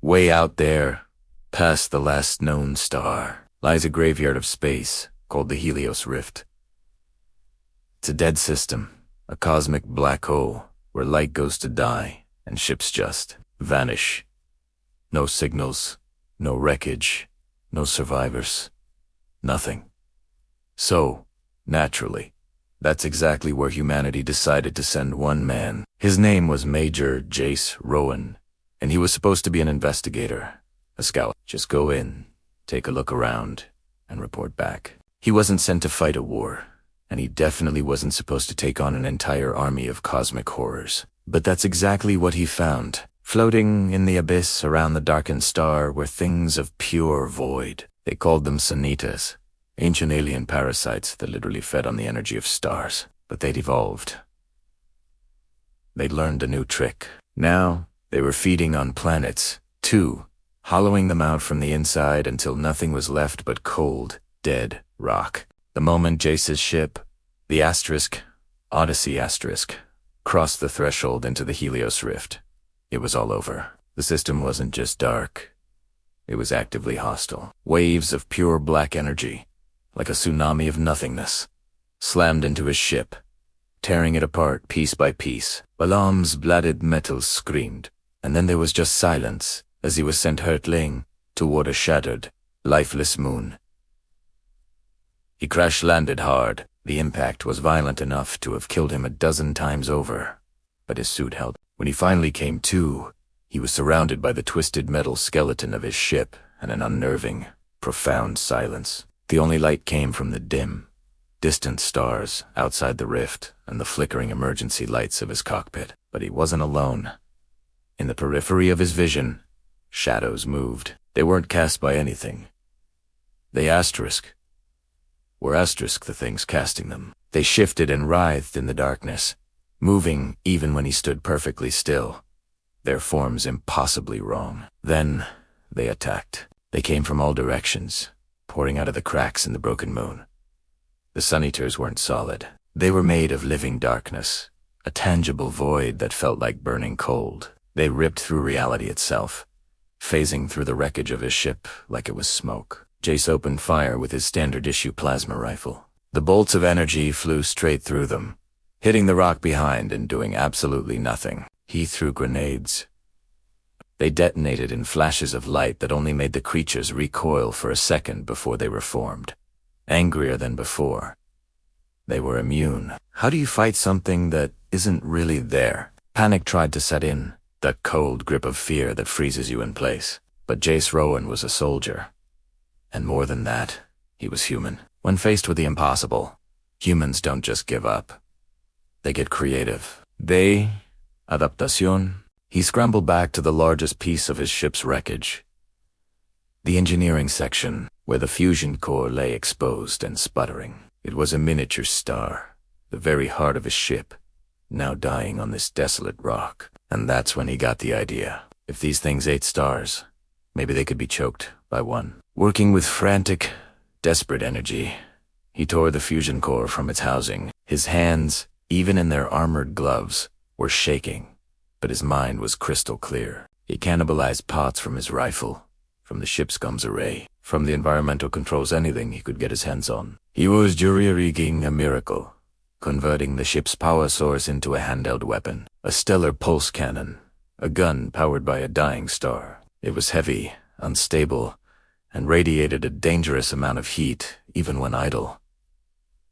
Way out there, past the last known star, lies a graveyard of space called the Helios Rift. It's a dead system, a cosmic black hole where light goes to die and ships just vanish. No signals, no wreckage, no survivors, nothing. So, naturally, that's exactly where humanity decided to send one man. His name was Major Jace Rowan, and he was supposed to be an investigator, a scout. Just go in, take a look around, and report back. He wasn't sent to fight a war, and he definitely wasn't supposed to take on an entire army of cosmic horrors. But that's exactly what he found. Floating in the abyss around the darkened star were things of pure void. They called them sanitas, ancient alien parasites that literally fed on the energy of stars. But they'd evolved. They'd learned a new trick. Now, they were feeding on planets, too, hollowing them out from the inside until nothing was left but cold, dead rock. The moment Jace's ship, the Odyssey Asterisk, crossed the threshold into the Helios Rift, it was all over. The system wasn't just dark. It was actively hostile. Waves of pure black energy, like a tsunami of nothingness, slammed into his ship, tearing it apart piece by piece. Balaam's bladed metal screamed, and then there was just silence as he was sent hurtling toward a shattered, lifeless moon. He crash-landed hard. The impact was violent enough to have killed him a dozen times over, but his suit held. When he finally came to, he was surrounded by the twisted metal skeleton of his ship and an unnerving, profound silence. The only light came from the dim, distant stars outside the rift and the flickering emergency lights of his cockpit. But he wasn't alone. In the periphery of his vision, shadows moved. They weren't cast by anything. They were the things casting them. They shifted and writhed in the darkness, moving even when he stood perfectly still, their forms impossibly wrong. Then they attacked. They came from all directions, pouring out of the cracks in the broken moon. The Sun Eaters weren't solid. They were made of living darkness, a tangible void that felt like burning cold. They ripped through reality itself, phasing through the wreckage of his ship like it was smoke. Jace opened fire with his standard-issue plasma rifle. The bolts of energy flew straight through them, hitting the rock behind and doing absolutely nothing. He threw grenades. They detonated in flashes of light that only made the creatures recoil for a second before they reformed. Angrier than before. They were immune. How do you fight something that isn't really there? Panic tried to set in, that cold grip of fear that freezes you in place. But Jace Rowan was a soldier. And more than that, he was human. When faced with the impossible, humans don't just give up. They get creative. Adaptación. He scrambled back to the largest piece of his ship's wreckage. The engineering section, where the fusion core lay exposed and sputtering. It was a miniature star, the very heart of his ship, now dying on this desolate rock. And that's when he got the idea. If these things ate stars, maybe they could be choked by one. Working with frantic, desperate energy, he tore the fusion core from its housing. His hands, even in their armored gloves, were shaking, but his mind was crystal clear. He cannibalized pots from his rifle, from the ship's guns array, from the environmental controls, anything he could get his hands on. He was jury-rigging a miracle, converting the ship's power source into a handheld weapon, a stellar pulse cannon, a gun powered by a dying star. It was heavy, unstable, and radiated a dangerous amount of heat, even when idle.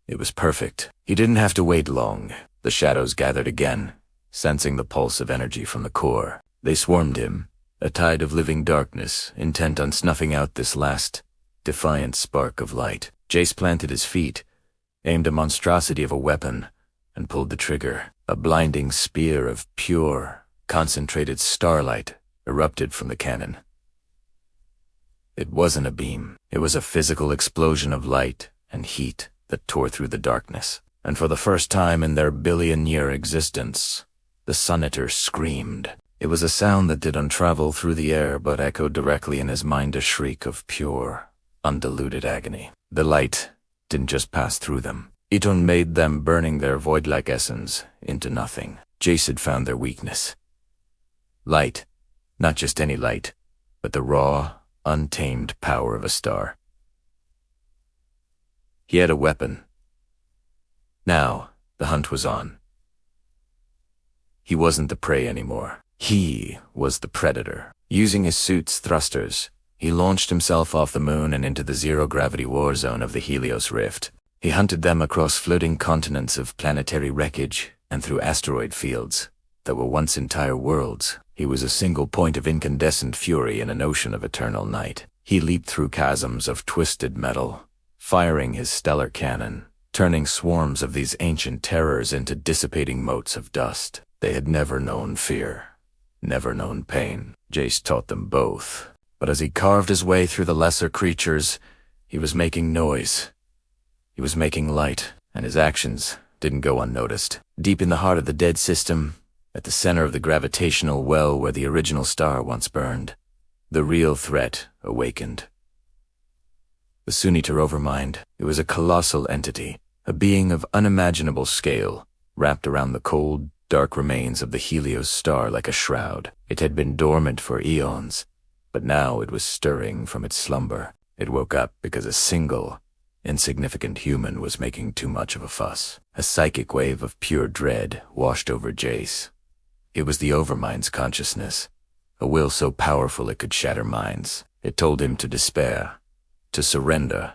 It was perfect. He didn't have to wait long. The shadows gathered again, sensing the pulse of energy from the core. They swarmed him, a tide of living darkness, intent on snuffing out this last, defiant spark of light. Jace planted his feet, aimed a monstrosity of a weapon, and pulled the trigger. A blinding spear of pure, concentrated starlight erupted from the cannon. It wasn't a beam. It was a physical explosion of light and heat that tore through the darkness. And for the first time in their billion-year existence, the Sun Eater screamed. It was a sound that didn't travel through the air but echoed directly in his mind, a shriek of pure, undiluted agony. The light didn't just pass through them. It made them, burning their void-like essence into nothing. Jace had found their weakness. Light. Not just any light. but the raw, untamed power of a star. He had a weapon. Now, the hunt was on. He wasn't the prey anymore. He was the predator. Using his suit's thrusters, he launched himself off the moon and into the zero-gravity war zone of the Helios Rift. He hunted them across floating continents of planetary wreckage and through asteroid fields that were once entire worlds. He was a single point of incandescent fury in an ocean of eternal night. He leaped through chasms of twisted metal, firing his stellar cannon, turning swarms of these ancient terrors into dissipating motes of dust. They had never known fear, never known pain. Jace taught them both. But as he carved his way through the lesser creatures, he was making noise. He was making light, and his actions didn't go unnoticed. Deep in the heart of the dead system, at the center of the gravitational well where the original star once burned, the real threat awakened. The Sunitar Overmind, it was a colossal entity, a being of unimaginable scale, wrapped around the cold, dark remains of the Helios star like a shroud. It had been dormant for eons, but now it was stirring from its slumber. It woke up because a single, insignificant human was making too much of a fuss. A psychic wave of pure dread washed over Jace. It was the Overmind's consciousness, a will so powerful it could shatter minds. It told him to despair, to surrender,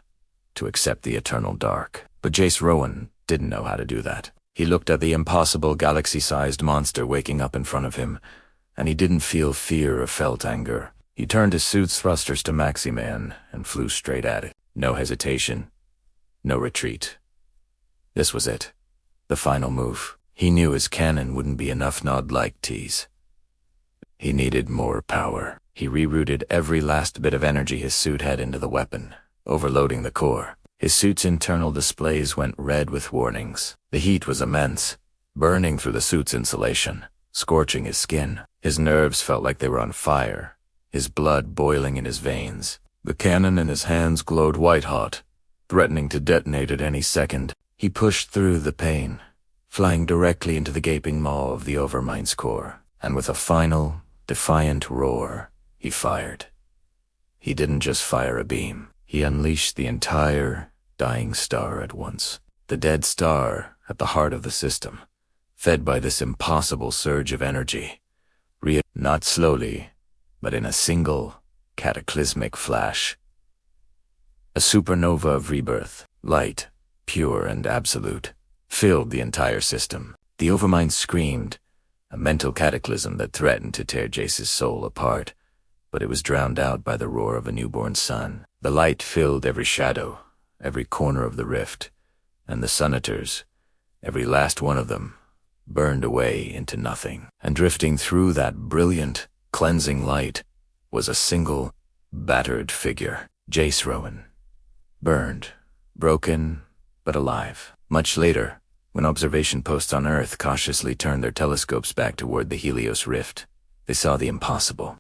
to accept the eternal dark. But Jace Rowan didn't know how to do that. He looked at the impossible galaxy-sized monster waking up in front of him, and he didn't feel fear or felt anger. He turned his suit's thrusters to Maximan and flew straight at it. No hesitation, no retreat. This was it, the final move. He knew his cannon wouldn't be enough Nod-like tease. He needed more power. He rerouted every last bit of energy his suit had into the weapon, overloading the core. His suit's internal displays went red with warnings. The heat was immense, burning through the suit's insulation, scorching his skin. His nerves felt like they were on fire, his blood boiling in his veins. The cannon in his hands glowed white-hot, threatening to detonate at any second. He pushed through the pain, flying directly into the gaping maw of the Overmind's core, and with a final, defiant roar, he fired. He didn't just fire a beam. He unleashed the entire, dying star at once. The dead star at the heart of the system, fed by this impossible surge of energy, not slowly, but in a single, cataclysmic flash. A supernova of rebirth, light, pure and absolute, filled the entire system. The Overmind screamed, a mental cataclysm that threatened to tear Jace's soul apart, but it was drowned out by the roar of a newborn sun. The light filled every shadow, every corner of the rift, and the Sunitars, every last one of them, burned away into nothing. And drifting through that brilliant, cleansing light was a single, battered figure, Jace Rowan. Burned, broken, but alive. Much later, when observation posts on Earth cautiously turned their telescopes back toward the Helios Rift, they saw the impossible.